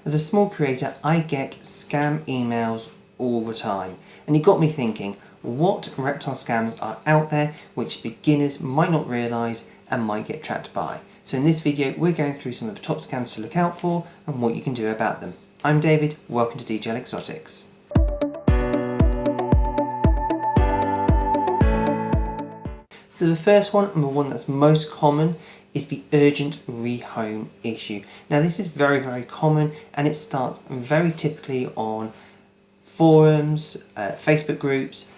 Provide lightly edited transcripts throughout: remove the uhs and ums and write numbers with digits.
As a small creator, I get scam emails all the time, and it got me thinking, what reptile scams are out there which beginners might not realise and might get trapped by. So in this video, we're going through some of the top scams to look out for and what you can do about them. I'm David, welcome to DJL Exotics. So the first one, and the one that's most common, is the urgent rehome issue. Now this is very, very common, and it starts very typically on forums, Facebook groups,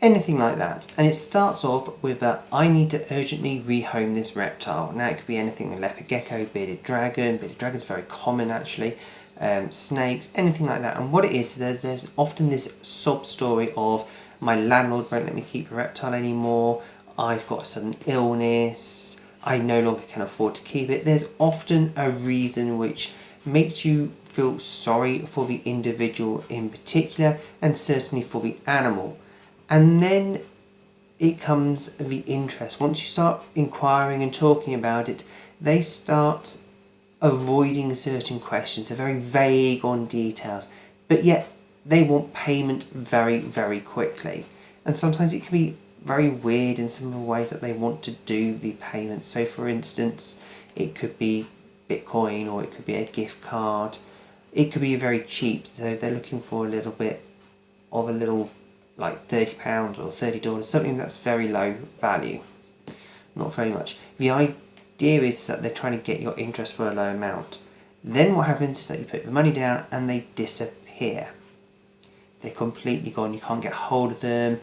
anything like that. And it starts off with I need to urgently rehome this reptile. Now it could be anything, leopard gecko, bearded dragon's very common actually, snakes, anything like that. And what it is, there's often this sob story of my landlord won't let me keep the reptile anymore, I've got a sudden illness, I no longer can afford to keep it. There's often a reason which makes you feel sorry for the individual in particular, and certainly for the animal. And then it comes the interest. Once you start inquiring and talking about it, they start avoiding certain questions. They're very vague on details, but yet they want payment very, very quickly. And sometimes it can be very weird in some of the ways that they want to do the payment. So for instance, it could be Bitcoin, or it could be a gift card. It could be very cheap, so they're looking for a little bit of like £30 or $30, something that's very low value, not very much. The idea is that they're trying to get your interest for a low amount. Then what happens is that you put the money down and they disappear. They're completely gone, you can't get hold of them.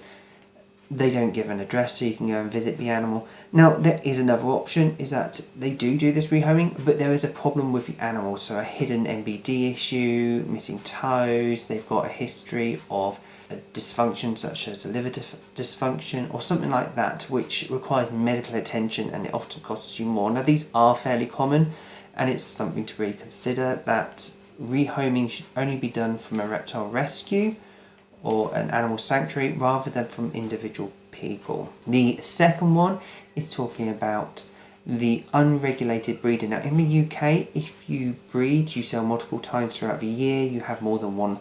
They don't give an address so you can go and visit the animal. Now there is another option, is that they do this rehoming, but there is a problem with the animal. So a hidden MBD issue, missing toes, they've got a history of a dysfunction such as a liver dysfunction or something like that, which requires medical attention, and it often costs you more. Now these are fairly common, and it's something to really consider, that rehoming should only be done from a reptile rescue or an animal sanctuary rather than from individual people. The second one is talking about the unregulated breeding. Now in the UK, if you breed, you sell multiple times throughout the year, you have more than one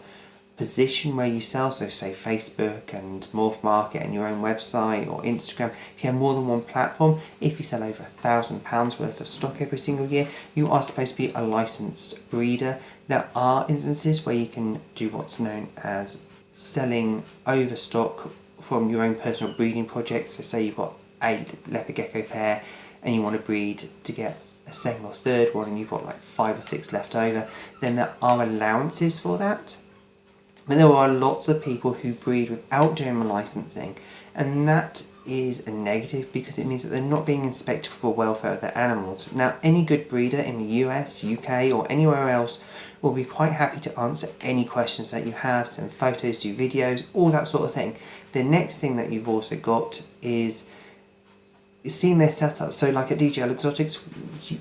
position where you sell, so say Facebook and Morph Market and your own website or Instagram. If you have more than one platform, if you sell over £1,000 worth of stock every single year, you are supposed to be a licensed breeder. There are instances where you can do what's known as selling overstock from your own personal breeding projects. So say you've got a leopard gecko pair and you want to breed to get a second or third one, and you've got like 5 or 6 left over, then there are allowances for that. But there are lots of people who breed without general licensing, and that is a negative because it means that they're not being inspected for the welfare of their animals. Now any good breeder in the US, UK or anywhere else will be quite happy to answer any questions that you have, send photos, do videos, all that sort of thing. The next thing that you've also got is seeing their setup. So like at DJL Exotics,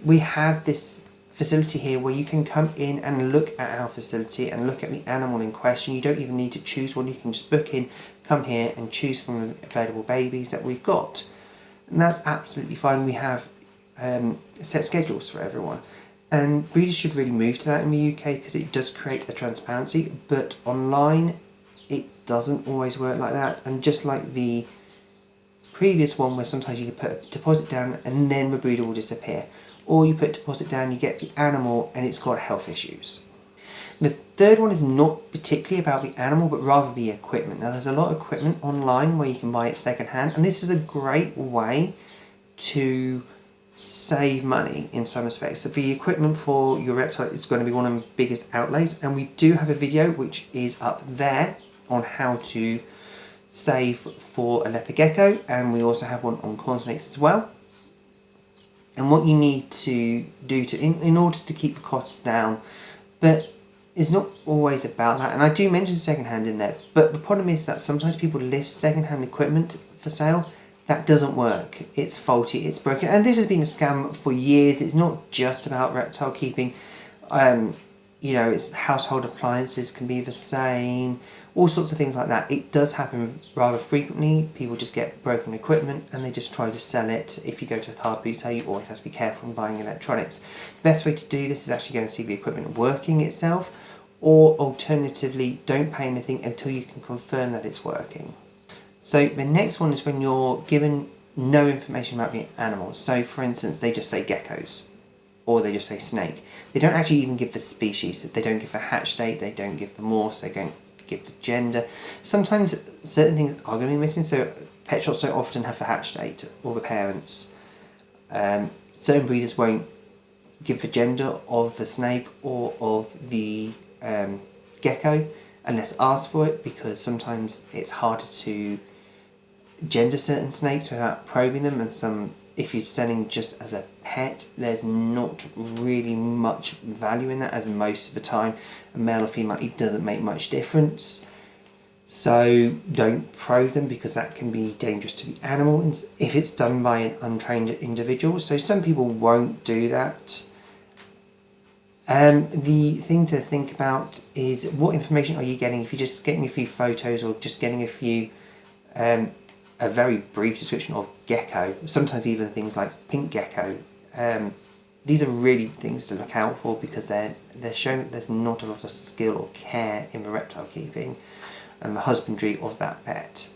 we have this facility here where you can come in and look at our facility and look at the animal in question. You don't even need to choose one, you can just book in, come here and choose from the available babies that we've got. And that's absolutely fine. We have set schedules for everyone. And breeders should really move to that in the UK because it does create a transparency, but online it doesn't always work like that. And just like the previous one where sometimes you can put a deposit down and then the breeder will disappear, or you put a deposit down, you get the animal and it's got health issues. The third one is not particularly about the animal, but rather the equipment. Now there's a lot of equipment online where you can buy it second hand, and this is a great way to save money in some respects. So the equipment for your reptile is going to be one of the biggest outlays, and we do have a video which is up there on how to save for a leopard gecko, and we also have one on corn snakes as well. And what you need to do in order to keep the costs down, but it's not always about that, and I do mention second-hand in there, but the problem is that sometimes people list second-hand equipment for sale. That doesn't work. It's faulty, it's broken, and this has been a scam for years. It's not just about reptile keeping. you know, it's household appliances can be the same, all sorts of things like that. It does happen rather frequently. People just get broken equipment and they just try to sell it. If you go to a car boot sale, you always have to be careful when buying electronics. The best way to do this is actually go and see the equipment working itself, or alternatively, don't pay anything until you can confirm that it's working. So the next one is when you're given no information about the animal. So for instance, they just say geckos, or they just say snake. They don't actually even give the species. They don't give the hatch date, they don't give the morphs, they don't give the gender. Sometimes certain things are going to be missing, so pet shops don't often have the hatch date or the parents. Certain breeders won't give the gender of the snake or of the gecko unless asked for it, because sometimes it's harder to gender certain snakes without probing them, and some, if you're selling just as a pet, there's not really much value in that, as most of the time a male or female, it doesn't make much difference. So don't probe them, because that can be dangerous to the animal if it's done by an untrained individual. So some people won't do that. The thing to think about is what information are you getting. If you're just getting a few photos or just getting a few a very brief description of gecko, sometimes even things like pink gecko, these are really things to look out for, because they're showing that there's not a lot of skill or care in the reptile keeping and the husbandry of that pet.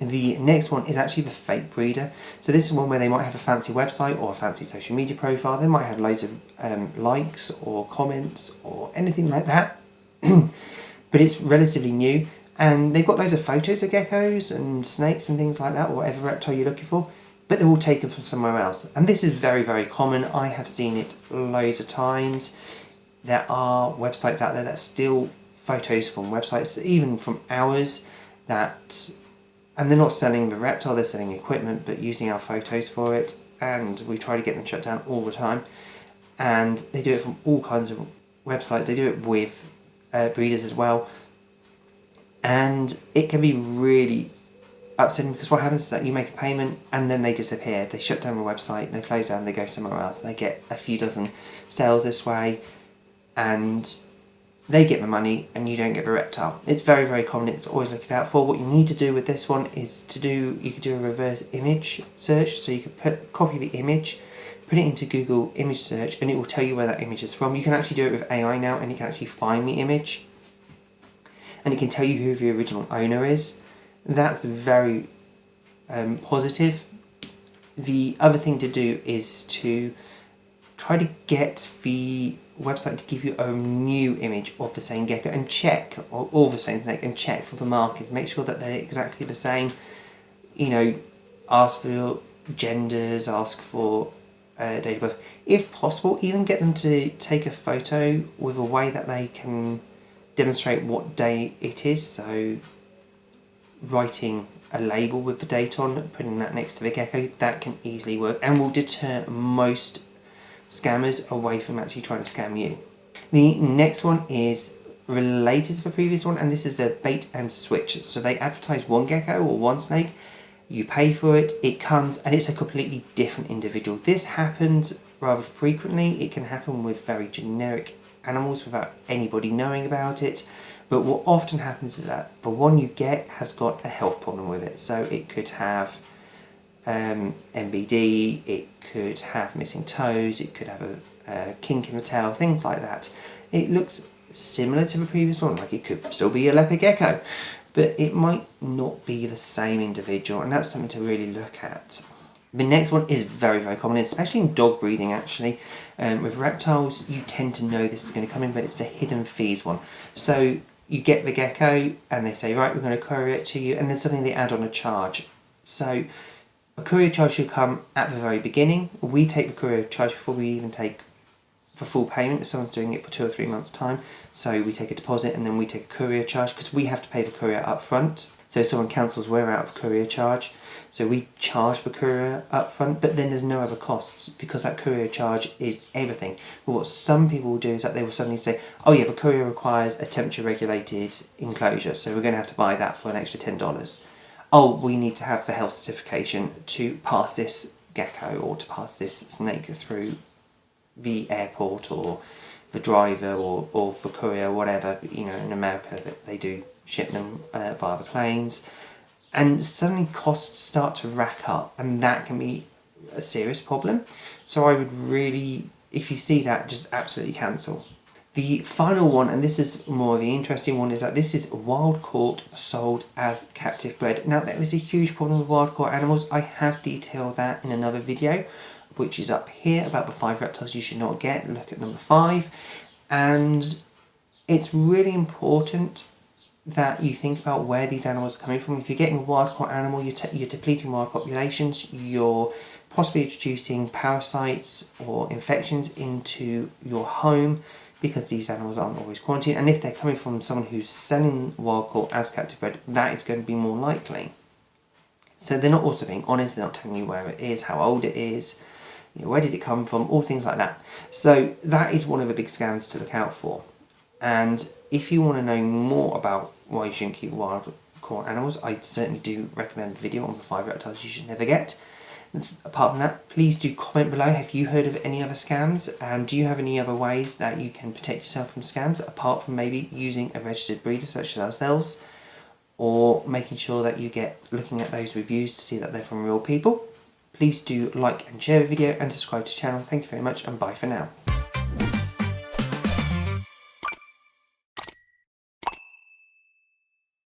The next one is actually the fake breeder. So this is one where they might have a fancy website or a fancy social media profile. They might have loads of likes or comments or anything like that, but it's relatively new. And they've got loads of photos of geckos and snakes and things like that, or whatever reptile you're looking for, but they're all taken from somewhere else. And this is very, very common. I have seen it loads of times. There are websites out there that steal photos from websites, even from ours, that, and they're not selling the reptile, they're selling equipment, but using our photos for it. And we try to get them shut down all the time. And they do it from all kinds of websites. They do it with breeders as well. And it can be really upsetting, because what happens is that you make a payment and then they disappear. They shut down the website, they close down, they go somewhere else. They get a few dozen sales this way and they get the money and you don't get the reptile. It's very, very common. It's always looked out for. What you need to do with this one is you could do a reverse image search. So you could copy the image, put it into Google image search, and it will tell you where that image is from. You can actually do it with AI now, and you can actually find the image. And it can tell you who the original owner is. That's very positive. The other thing to do is to try to get the website to give you a new image of the same gecko and check, or all the same snake, and check for the markings. Make sure that they're exactly the same. You know, ask for your genders, ask for date of birth. If possible, even get them to take a photo with a way that they can demonstrate what day it is, so writing a label with the date on, putting that next to the gecko, that can easily work and will deter most scammers away from actually trying to scam you. The next one is related to the previous one, and this is the bait and switch. So they advertise one gecko or one snake, you pay for it, it comes, and it's a completely different individual. This happens rather frequently. It can happen with very generic animals without anybody knowing about it, but what often happens is that the one you get has got a health problem with it. So it could have MBD, it could have missing toes, it could have a kink in the tail, things like that. It looks similar to the previous one, like it could still be a leopard gecko, but it might not be the same individual, and that's something to really look at. The next one is very, very common, especially in dog breeding actually. With reptiles, you tend to know this is going to come in, but it's the hidden fees one. So you get the gecko and they say, right, we're going to courier it to you, and then suddenly they add on a charge. So a courier charge should come at the very beginning. We take the courier charge before we even take the full payment if someone's doing it for 2 or 3 months' time. So we take a deposit and then we take a courier charge, because we have to pay the courier up front. So if someone cancels, we're out of courier charge. So we charge the courier up front, but then there's no other costs, because that courier charge is everything. But what some people will do is that they will suddenly say, oh yeah, the courier requires a temperature regulated enclosure, so we're going to have to buy that for an extra $10. Oh, we need to have the health certification to pass this gecko or to pass this snake through the airport or for driver or for courier or whatever, in America that they do ship them via the planes, and suddenly costs start to rack up, and that can be a serious problem. So I would really, if you see that, just absolutely cancel. The final one, and this is more of the interesting one, is that this is wild caught, sold as captive bred. Now there is a huge problem with wild caught animals. I have detailed that in another video, which is up here, about the 5 reptiles you should not get. Look at number 5. And it's really important that you think about where these animals are coming from. If you're getting a wild caught animal, you're depleting wild populations, you're possibly introducing parasites or infections into your home, because these animals aren't always quarantined. And if they're coming from someone who's selling wild caught as captive bred, that is going to be more likely. So they're not also being honest, they're not telling you where it is, how old it is, where did it come from, all things like that. So that is one of the big scams to look out for. And if you want to know more about why you shouldn't keep wild caught animals, I certainly do recommend a video on the 5 reptiles you should never get. Apart from that, please do comment below. Have you heard of any other scams, and do you have any other ways that you can protect yourself from scams, apart from maybe using a registered breeder such as ourselves, or making sure that you get looking at those reviews to see that they're from real people? Please do like and share the video and subscribe to the channel. Thank you very much, and bye for now.